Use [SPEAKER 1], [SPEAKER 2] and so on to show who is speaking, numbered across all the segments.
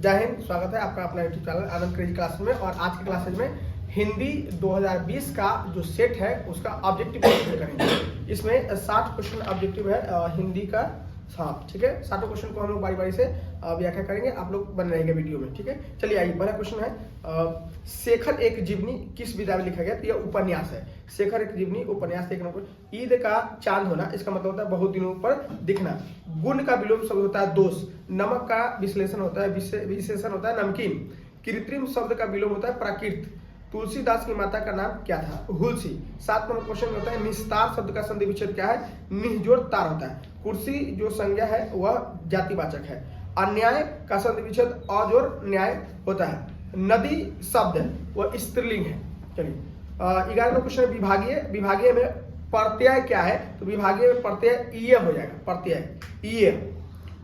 [SPEAKER 1] जय हिंद। स्वागत है आपका अपना यूट्यूब चैनल आनंद क्रेजी क्लासेज में। और आज के क्लासेज में हिंदी 2020 का जो सेट है उसका ऑब्जेक्टिव करेंगे। इसमें 60 क्वेश्चन ऑब्जेक्टिव है हिंदी का। हाँ ठीक है, 60 क्वेश्चन को हम लोग बारी बारी से व्याख्या करेंगे। आप लोग बने रहेंगे वीडियो में। ठीक है, चलिए आइए। पहला क्वेश्चन है शेखर एक जीवनी किस विधा में लिखा गया? तो यह उपन्यास है। शेखर एक जीवनी उपन्यास। एक नंबर, ईद का चांद होना, इसका मतलब होता है बहुत दिनों पर दिखना। गुण का विलोम शब्द होता है दोष। नमक का विश्लेषण होता है विशेषण होता है नमकीन। कृत्रिम शब्द का विलोम होता है प्राकृत। तुलसीदास की माता का नाम क्या था? हुलसी। 7 नंबर क्वेश्चन होता है निस्तार शब्द का संधि विच्छेद क्या है? निहजोड़ तार होता है। कुर्सी जो संज्ञा है वह जातिवाचक है। अन्याय का संधि विच्छेद अजोड़ न्याय होता है। नदी शब्द है वह स्त्रीलिंग है। चलिए 11 नंबर क्वेश्चन विभागीय। विभागीय में प्रत्यय क्या है? तो विभागीय में प्रत्यय ईय हो जाएगा। प्रत्यय ईय।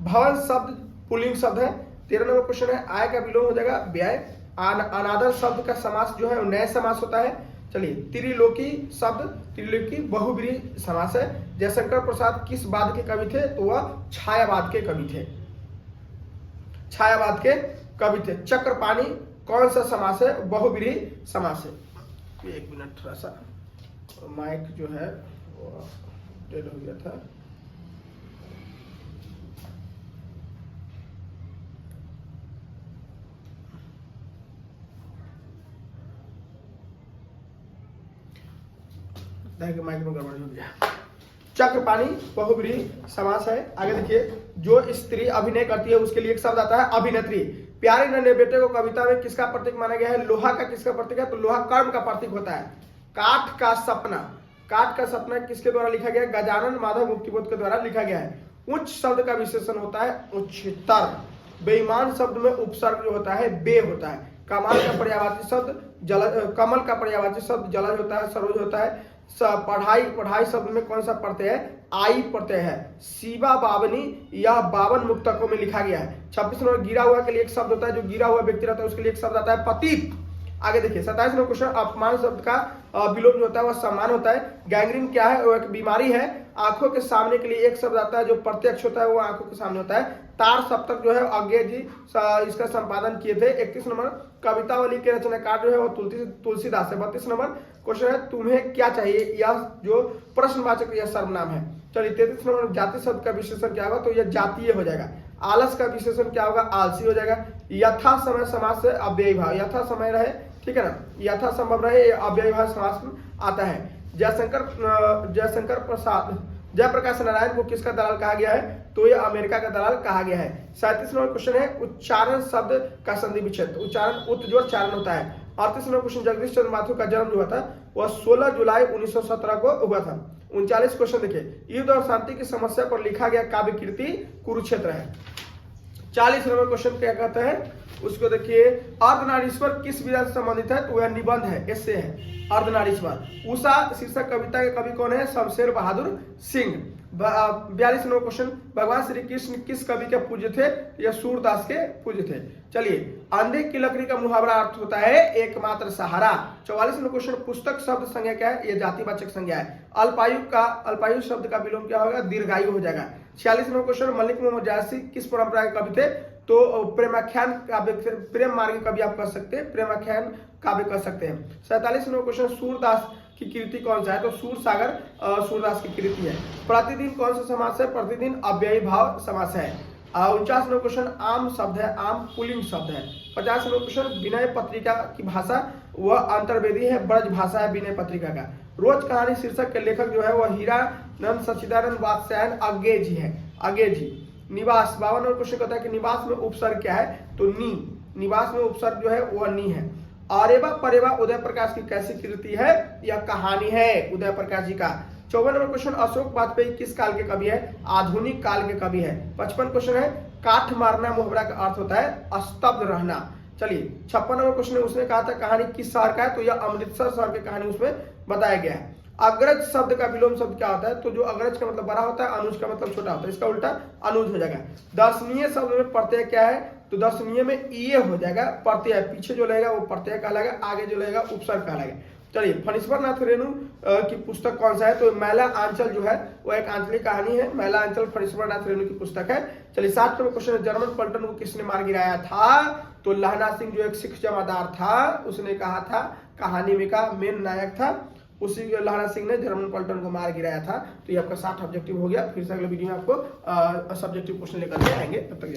[SPEAKER 1] भवन शब्द पुल्लिंग शब्द है। 13 नंबर क्वेश्चन है आय का विलोम हो जाएगा व्यय। अनादर शब्द का समास जो है नए समास होता है। चलिए त्रिलोकी शब्द, त्रिलोकी बहुब्रीहि समास है। जयशंकर प्रसाद किस वाद के कवि थे? तो वह छायावाद के कवि थे। छायावाद के कवि थे। चक्रपाणी कौन सा समास है? बहुब्रीहि समास है। एक मिनट, थोड़ा सा माइक जो है वो डेड हो गया था। माइक में गड़बड़ हो गया। चक्रपाणी बहुब्रीहि समास है। आगे देखिए, जो स्त्री अभिनय करती है उसके लिए एक शब्द आता है अभिनेत्री। प्यारे नन्हे बेटे को कविता में किसका प्रतीक माना गया है? लोहा का किसका प्रतीक है? तो लोहा कर्म का प्रतीक होता है। काठ का सपना, काठ का सपना किसके द्वारा लिखा गया? गजानन माधव मुक्तिबोध के द्वारा लिखा गया है। उच्च शब्द का विशेषण होता है उच्चतर। बेईमान शब्द में उपसर्ग जो होता है बे होता है। कमाल का पर्यायवाची शब्द जलज, कमल का पर्यायवाची शब्द जलज होता है, सरोज होता है। पढ़ाई, पढ़ाई शब्द में कौन सा प्रत्यय है? आई प्रत्यय है। शिवा बावनी यह 52 मुक्तकों में लिखा गया है। 26 नंबर गिरा हुआ के लिए एक शब्द होता है, जो गिरा हुआ व्यक्ति रहता है उसके लिए एक शब्द आता है पतित। आगे देखिए 27 नंबर क्वेश्चन, अपमान शब्द का विलोम जो होता है वह सम्मान होता है। गैंग्रीन क्या है? वो एक बीमारी है। आंखों के सामने के लिए एक शब्द आता है जो प्रत्यक्ष होता है, वो आंखों के सामने होता है। तार सप्तक जो है अज्ञे जी इसका संपादन किए थे। 31 नंबर, कवितावली के रचनाकार जो है वो तुलसीदास है। 32 नंबर क्वेश्चन है तुम्हें क्या चाहिए? यह जो प्रश्नवाचक यह सर्वनाम है। चलिए 33 नंबर, जाति शब्द का विशेषण क्या होगा? तो यह जातीय हो जाएगा। आलस का विशेषण क्या होगा? आलसी हो जाएगा। यथा समय समास से अव्ययी भाव, यथा समय रहे, ठीक है ना, यथा संभव रहे, अव्ययी भाव समास में आता है। जयशंकर प्रसाद, जयप्रकाश नारायण को किसका दलाल कहा गया है? तो यह अमेरिका का दलाल कहा गया है। 37 नंबर क्वेश्चन है उच्चारण शब्द का संधि विच्छेद। उच्चारण उत्जोड़ चारण होता है। 38 नंबर क्वेश्चन, जगदीश चंद्र माथुर का जन्म जो हुआ था वह 16 जुलाई 1917 को हुआ था। 39 क्वेश्चन देखिए, युद्ध और शांति की समस्या पर लिखा गया काव्य कृति कुरुक्षेत्र है। 40 नंबर क्वेश्चन क्या कहता है उसको देखिए, अर्धनारीश्वर किस विधा से संबंधित है? तो यह निबंध है, एस्से है अर्धनारीश्वर। उषा शीर्षक कविता के कवि कौन है? शमशेर बहादुर सिंह। 42 नंबर क्वेश्चन, भगवान श्री कृष्ण किस कवि के पूज्य थे? यह सूरदास के पूज्य थे। चलिए, अंधे की लकड़ी का मुहावरा अर्थ होता है एकमात्र सहारा। 44 नंबर क्वेश्चन, पुस्तक शब्द संज्ञा क्या है? यह जातिवाचक संज्ञा है। अल्पायु शब्द का विलोम क्या होगा? दीर्घायु हो जाएगा। 46 नंबर क्वेश्चन, मलिक मोहम्मद जायसी किस परंपरा के कवि थे? तो प्रेमाख्यान काव्य, प्रेम मार्ग कवि आप कर सकते हैं, प्रेमाख्यान काव्य कर सकते हैं। 47 नंबर क्वेश्चन, सूरदास की कृति कौन सा है? तो सूर सागर सूरदास की कृति है। प्रतिदिन कौन सा समास है? प्रतिदिन अव्ययी भाव समास है। 49 नंबर क्वेश्चन, आम शब्द है, आम पुल्लिंग शब्द है। 50 नंबर क्वेश्चन, विनय पत्रिका की भाषा वह अंतर्वेदी है, ब्रज भाषा है विनय पत्रिका का। रोज कहानी शीर्षक के लेखक जो है वह हीरानंद सच्चिदानंद वात्स्यायन अज्ञे जी है, अज्ञे जी। निवास, 52 नंबर क्वेश्चन कहता है कि निवास में उपसर्ग क्या है? तो नी, निवास में उपसर्ग जो है वह नी है। आरेवा परेवा उदय प्रकाश की कैसी कृति है? यह कहानी है उदय प्रकाश जी का। 54 नंबर क्वेश्चन, अशोक वाजपेयी किस काल के कवि है? आधुनिक काल के कवि है। 55 क्वेश्चन है काठ मारना मुहावरा का अर्थ होता है स्तब्ध रहना। चलिए 56 नंबर क्वेश्चन, उसने कहा था कहानी किस शहर का है? तो यह अमृतसर शहर की कहानी उसमें बताया गया है। अग्रज शब्द का विलोम शब्द क्या होता है? तो जो अग्रज का मतलब बड़ा होता है, अनुज का मतलब छोटा होता है, इसका उल्टा अनुज हो जाएगा। दर्शनीय शब्द में प्रत्यय क्या है? तो दर्शनीय में ईय हो जाएगा प्रत्यय, पीछे जो लगेगा वो प्रत्यय कहलाएगा, आगे जो लगेगा उपसर्ग कहलाएगा। चलिए, फणीश्वर नाथ रेणु की पुस्तक कौन सा है? तो मैला आंचल जो है वो एक आंचलिक कहानी है। मैला आंचल फणीश्वर नाथ रेणु की पुस्तक है। चलिए, 7 नंबर क्वेश्चन है, जर्मन पलटन को किसने मार गिराया था? तो लहना सिंह जो एक सिख जमादार था, उसने कहा था, कहानी में का मेन नायक था, उसी लहना सिंह ने जर्मन पलटन को मार गिराया था। तो ये आपका 60 ऑब्जेक्टिव हो गया। फिर से अगले वीडियो में आपको सब्जेक्टिव क्वेश्चन लेकर के आएंगे। तब तक